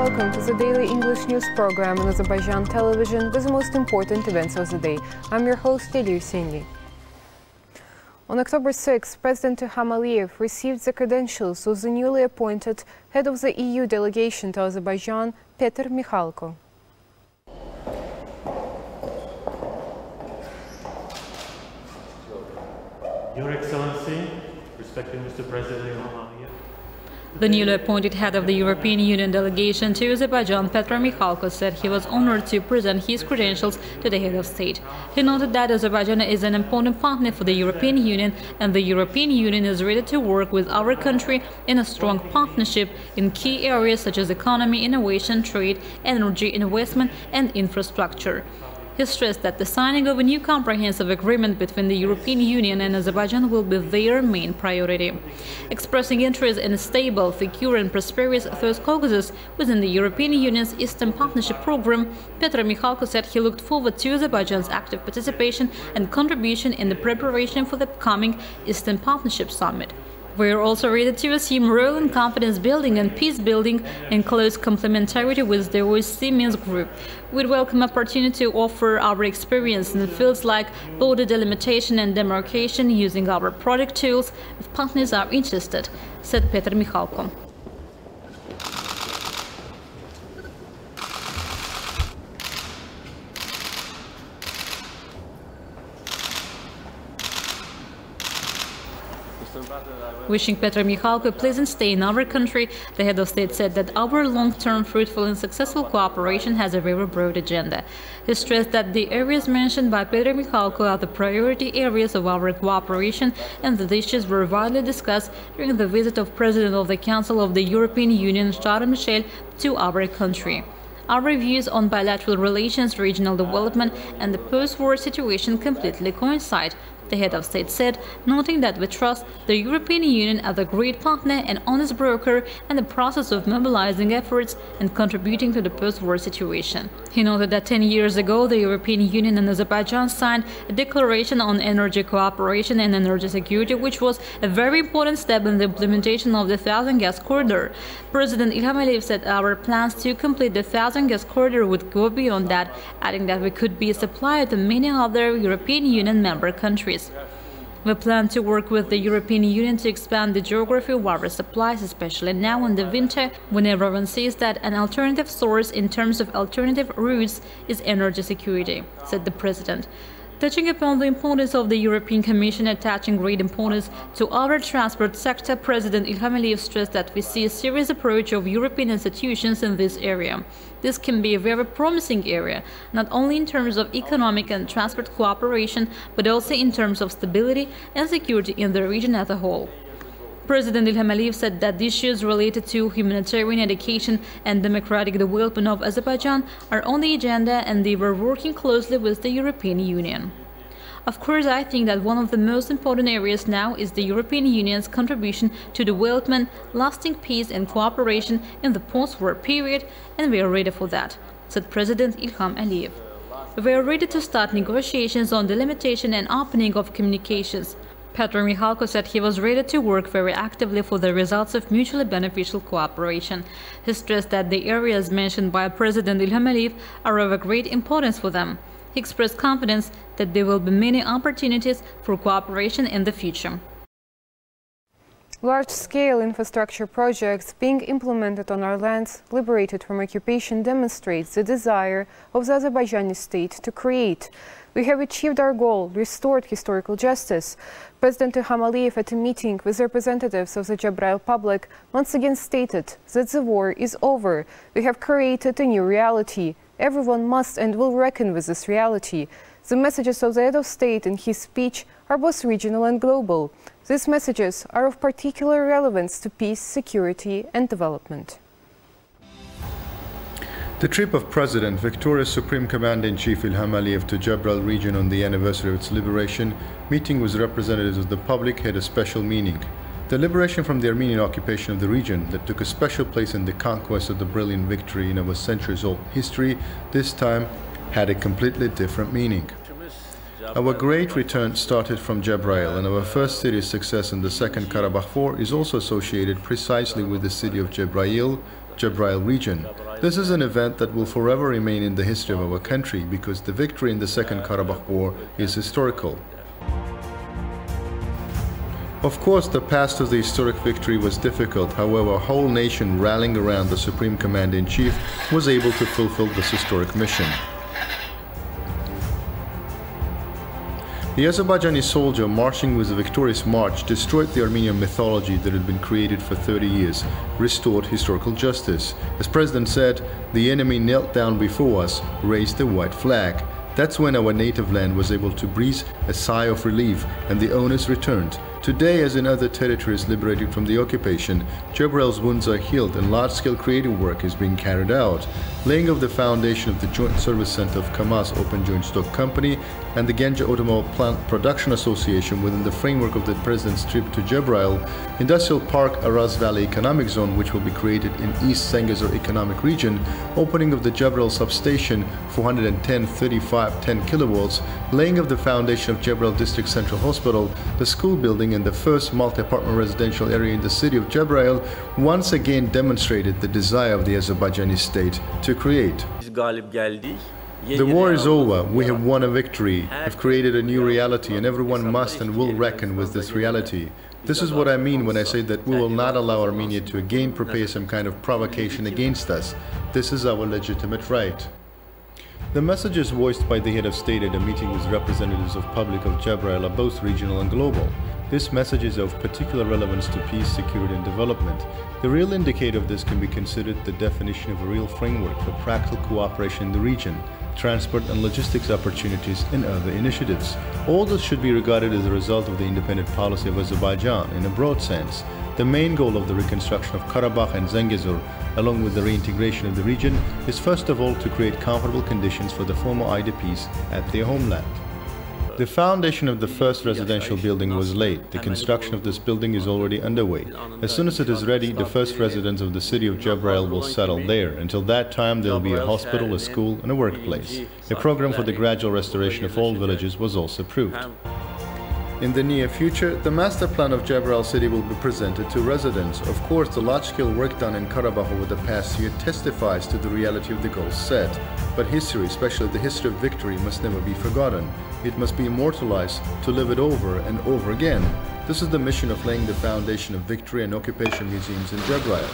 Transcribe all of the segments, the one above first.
welcome to the daily English news program on Azərbaycan Television with the most important events of the day. I'm your host, Rəsmi. On October 6, President İlham received the credentials of the newly appointed head of the EU delegation to Azerbaijan, Petr Michalko. Your Excellency, respected Mr. President Ilham. The newly appointed head of the European Union delegation to Azerbaijan, Petr Michalko, said he was honored to present his credentials to the head of state. He noted that Azerbaijan is an important partner for the European Union, and the European Union is ready to work with our country in a strong partnership in key areas such as economy, innovation, trade, energy, investment, and infrastructure. He stressed that the signing of a new comprehensive agreement between the European Union and Azerbaijan will be their main priority. Expressing interest in a stable, secure and prosperous South Caucasus within the European Union's Eastern Partnership Program, Petr Michalko said he looked forward to Azerbaijan's active participation and contribution in the preparation for the upcoming Eastern Partnership Summit. We are also ready to assume role in confidence building and peace building in close complementarity with the OSCE Minsk Group. We'd welcome opportunity to offer our experience in fields like border delimitation and demarcation using our product tools if partners are interested, said Petr Michalko. Wishing Petr Michalko a pleasant stay in our country, the head of state said that our long-term, fruitful and successful cooperation has a very broad agenda. He stressed that the areas mentioned by Petr Michalko are the priority areas of our cooperation and that issues were widely discussed during the visit of President of the Council of the European Union, Charles Michel, to our country. Our views on bilateral relations, regional development and the post-war situation completely coincide, the head of state said, noting that we trust the European Union as a great partner and honest broker in the process of mobilizing efforts and contributing to the post-war situation. He noted that 10 years ago, the European Union and Azerbaijan signed a declaration on energy cooperation and energy security, which was a very important step in the implementation of the Thousand Gas Corridor. President İlham said our plans to complete the Thousand Gas Corridor would go beyond that, adding that we could be a supplier to many other European Union member countries. We plan to work with the European Union to expand the geography of our supplies, especially now in the winter, when everyone sees that an alternative source in terms of alternative routes is energy security, said the president. Touching upon the importance of the European Commission attaching great importance to our transport sector, President İlham stressed that we see a serious approach of European institutions in this area. This can be a very promising area, not only in terms of economic and transport cooperation, but also in terms of stability and security in the region as a whole. President İlham said that the issues related to humanitarian education and democratic development of Azerbaijan are on the agenda and they were working closely with the European Union. Of course, I think that one of the most important areas now is the European Union's contribution to development, lasting peace and cooperation in the post-war period, and we are ready for that, said President İlham Aliyev. We are ready to start negotiations on delimitation and opening of communications. Petr Michalko said he was ready to work very actively for the results of mutually beneficial cooperation. He stressed that the areas mentioned by President İlham are of a great importance for them. He expressed confidence that there will be many opportunities for cooperation in the future. Large-scale infrastructure projects being implemented on our lands liberated from occupation demonstrates the desire of the Azerbaijani state to create. We have achieved our goal, restored historical justice. President İlham at a meeting with representatives of the Jabrayil public once again stated that the war is over. We have created a new reality. Everyone must and will reckon with this reality. The messages of the head of state in his speech are both regional and global. These messages are of particular relevance to peace, security and development. The trip of President Victoria's Supreme Commander-in-Chief İlham Aliyev to Jabrayil region on the anniversary of its liberation, meeting with representatives of the public had a special meaning. The liberation from the Armenian occupation of the region that took a special place in the conquest of the brilliant victory in our centuries-old history, this time had a completely different meaning. Our great return started from Jabrayil, and our first serious success in the Second Karabakh War is also associated precisely with the city of Jabrayil, Cəbrayıl region. This is an event that will forever remain in the history of our country because the victory in the Second Karabakh War is historical. Of course, the path to the historic victory was difficult. However, a whole nation rallying around the Supreme Commander-in-Chief was able to fulfill this historic mission. The Azerbaijani soldier marching with a victorious march destroyed the Armenian mythology that had been created for 30 years, restored historical justice. As President said, the enemy knelt down before us, raised the white flag. That's when our native land was able to breathe a sigh of relief and the owners returned. Today, as in other territories liberated from the occupation, Cəbrayıl's wounds are healed and large-scale creative work is being carried out. Laying of the foundation of the Joint Service Center of Kamaz Open Joint Stock Company and the Ganja Automobile Plant Production Association within the framework of the President's trip to Cəbrayıl, Industrial Park Araz Valley Economic Zone, which will be created in East Zengezur Economic Region, opening of the Cəbrayıl substation 410-35-10 kilowatts, laying of the foundation of Cəbrayıl District Central Hospital, the school building and the first multi-apartment residential area in the city of Cəbrayıl once again demonstrated the desire of the Azerbaijani state to create. The war is over, we have won a victory, have created a new reality, and everyone must and will reckon with this reality. This is what I mean when I say that we will not allow Armenia to again prepare some kind of provocation against us. This is our legitimate right. The messages voiced by the head of state at a meeting with representatives of public of Cəbrayıl are both regional and global. This message is of particular relevance to peace, security and development. The real indicator of this can be considered the definition of a real framework for practical cooperation in the region, transport and logistics opportunities and other initiatives. All this should be regarded as a result of the independent policy of Azerbaijan in a broad sense. The main goal of the reconstruction of Karabakh and Zengezur, along with the reintegration of the region, is first of all to create comfortable conditions for the former IDPs at their homeland. The foundation of the first residential building was laid. The construction of this building is already underway. As soon as it is ready, the first residents of the city of Cəbrayıl will settle there. Until that time, there will be a hospital, a school and a workplace. A program for the gradual restoration of all villages was also approved. In the near future, the master plan of Cəbrayıl city will be presented to residents. Of course, the large-scale work done in Karabakh over the past year testifies to the reality of the goals set. But history, especially the history of victory, must never be forgotten. It must be immortalized to live it over and over again. This is the mission of laying the foundation of victory and occupation museums in Cəbrayıl.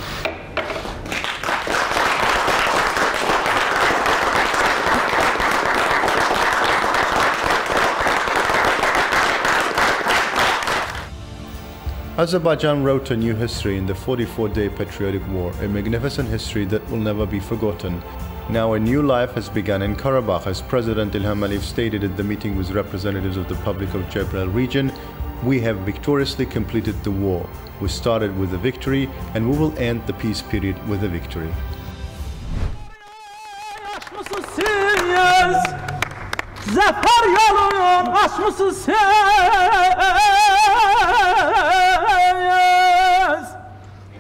Azerbaijan wrote a new history in the 44-day patriotic war, a magnificent history that will never be forgotten. Now a new life has begun in Karabakh, as President İlham stated at the meeting with representatives of the public of Cəbrayıl region. We have victoriously completed the war. We started with a victory and we will end the peace period with a victory.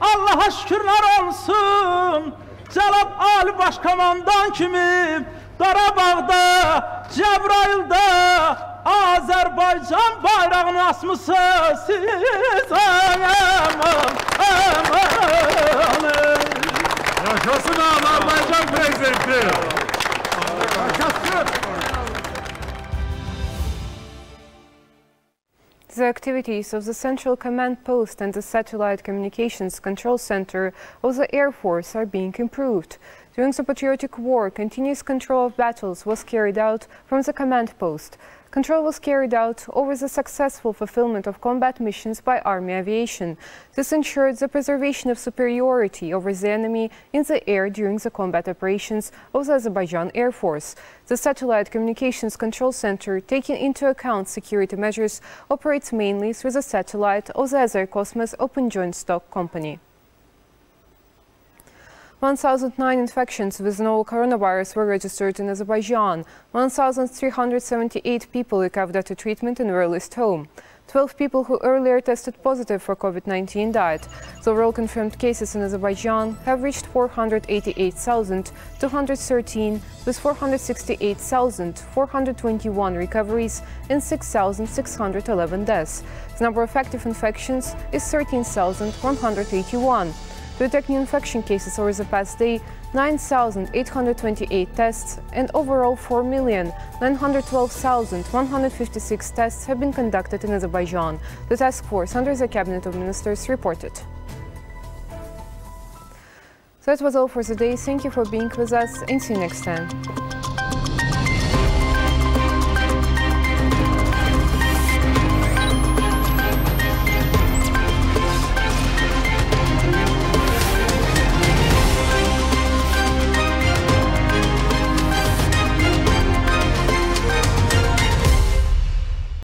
Allah'a şükürler olsun. Cəlab Ali Başkomandan kimi Qarabağda, Cəbrayılda Azərbaycan bayrağını asmısınız siz. Yaşasın Azərbaycan prezidenti. The activities of the Central Command Post and the Satellite Communications Control Center of the Air Force are being improved. During the Patriotic War, continuous control of battles was carried out from the command post. Control was carried out over the successful fulfillment of combat missions by Army aviation. This ensured the preservation of superiority over the enemy in the air during the combat operations of the Azerbaijan Air Force. The Satellite Communications Control Center, taking into account security measures, operates mainly through the satellite of the Azercosmos Open Joint Stock Company. 1,009 infections with novel coronavirus were registered in Azerbaijan. 1,378 people recovered after treatment and were released home. 12 people who earlier tested positive for COVID-19 died. The overall confirmed cases in Azerbaijan have reached 488,213, with 468,421 recoveries and 6,611 deaths. The number of active infections is 13,181. to detect new infection cases over the past day, 9,828 tests and overall 4,912,156 tests have been conducted in Azerbaijan, the task force under the Cabinet of Ministers reported. So that was all for today. Thank you for being with us and see you next time.